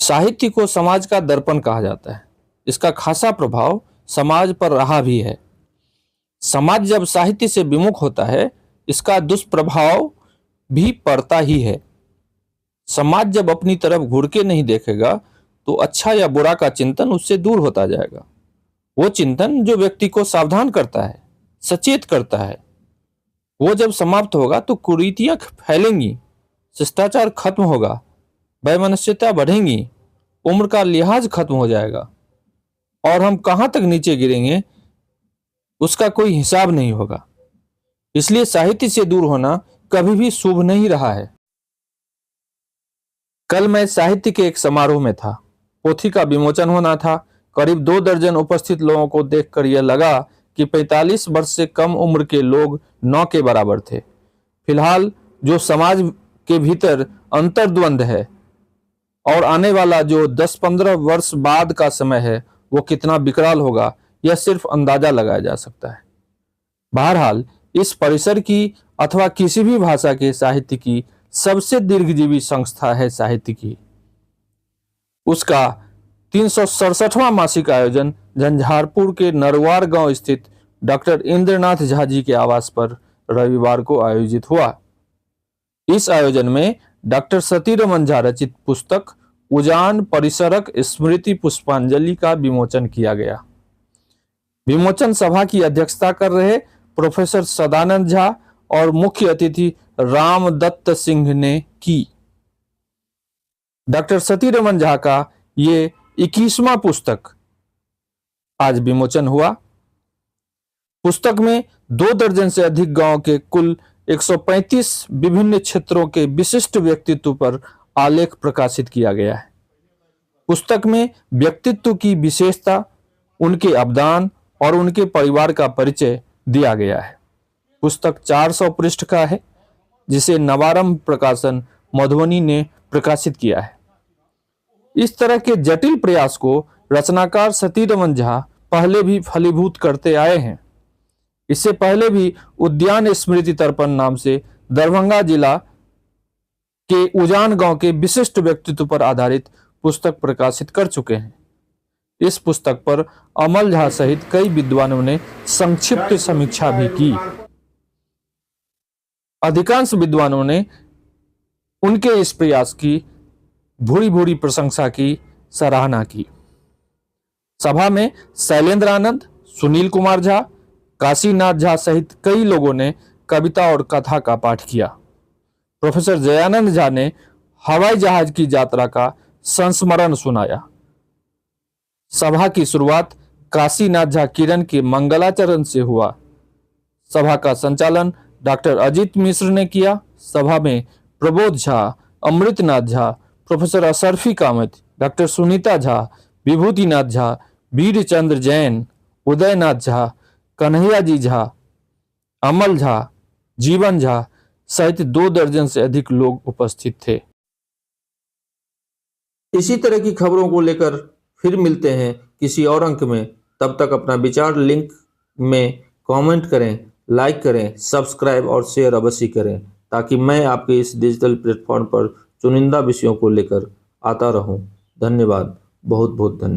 साहित्य को समाज का दर्पण कहा जाता है। इसका खासा प्रभाव समाज पर रहा भी है। समाज जब साहित्य से विमुख होता है, इसका दुष्प्रभाव भी पड़ता ही है। समाज जब अपनी तरफ घूर के नहीं देखेगा तो अच्छा या बुरा का चिंतन उससे दूर होता जाएगा। वो चिंतन जो व्यक्ति को सावधान करता है, सचेत करता है, वो जब समाप्त होगा तो कुरीतियां फैलेंगी, शिष्टाचार खत्म होगा, वैमनस्यता बढ़ेंगी, उम्र का लिहाज खत्म हो जाएगा और हम कहां तक नीचे गिरेंगे उसका कोई हिसाब नहीं होगा। इसलिए साहित्य से दूर होना कभी भी शुभ नहीं रहा है। कल मैं साहित्य के एक समारोह में था। पोथी का विमोचन होना था। करीब 2 दर्जन उपस्थित लोगों को देखकर यह लगा कि 45 वर्ष से कम उम्र के लोग 9 के बराबर थे। फिलहाल जो समाज के भीतर अंतर्द्वंद है और आने वाला जो 10-15 वर्ष बाद का समय है वो कितना विकराल होगा, यह सिर्फ अंदाजा लगाया जा सकता है। बहरहाल इस परिसर की अथवा किसी भी भाषा के साहित्य की सबसे दीर्घजीवी संस्था है साहित्य की। उसका 367वां मासिक आयोजन झंझारपुर के नरवार गांव स्थित डॉक्टर इंद्रनाथ झा जी के आवास पर रविवार को आयोजित हुआ। इस आयोजन में डॉक्टर सतीरमन झा रचित पुस्तक उजान परिसरक स्मृति पुष्पांजलि का विमोचन किया गया। विमोचन सभा की अध्यक्षता कर रहे प्रोफेसर सदानंद झा और मुख्य अतिथि रामदत्त सिंह ने की। डॉक्टर सतीरमन झा का ये 21वां पुस्तक आज विमोचन हुआ। पुस्तक में 2 दर्जन से अधिक गांव के कुल 135 विभिन्न क्षेत्रों के विशिष्ट व्यक्तित्व पर आलेख प्रकाशित किया गया है। पुस्तक में व्यक्तित्व की विशेषता, उनके अवदान और उनके परिवार का परिचय दिया गया है। पुस्तक 400 पृष्ठ का है, जिसे नवारंभ प्रकाशन मधुबनी ने प्रकाशित किया है। इस तरह के जटिल प्रयास को रचनाकार सतीरमन झा पहले भी फलीभूत करते आए हैं। इससे पहले भी उद्यान स्मृति तर्पण नाम से दरभंगा जिला के उजान गांव के विशिष्ट व्यक्तित्व पर आधारित पुस्तक प्रकाशित कर चुके हैं। इस पुस्तक पर अमल झा सहित कई विद्वानों ने संक्षिप्त समीक्षा भी की। अधिकांश विद्वानों ने उनके इस प्रयास की भूरी भूरी प्रशंसा की, सराहना की। सभा में शैलेंद्र आनंद, सुनील कुमार झा, काशीनाथ झा सहित कई लोगों ने कविता और कथा का पाठ किया। प्रोफेसर जयानंद झा ने हवाई जहाज की यात्रा का संस्मरण सुनाया। सभा की शुरुआत काशीनाथ झा किरण के मंगलाचरण से हुआ। सभा का संचालन डॉक्टर अजीत मिश्र ने किया। सभा में प्रबोध झा, अमृतनाथ झा, प्रोफेसर असरफी कामत, डॉक्टर सुनीता झा, विभूतिनाथ झा, वीरचंद्र जैन, उदयनाथ झा, कन्हैया जी झा, अमल झा, जीवन झा सहित 2 दर्जन से अधिक लोग उपस्थित थे। इसी तरह की खबरों को लेकर फिर मिलते हैं किसी और अंक में। तब तक अपना विचार लिंक में कमेंट करें, लाइक करें, सब्सक्राइब और शेयर अवश्य करें, ताकि मैं आपके इस डिजिटल प्लेटफॉर्म पर चुनिंदा विषयों को लेकर आता रहूं। धन्यवाद, बहुत बहुत धन्यवाद।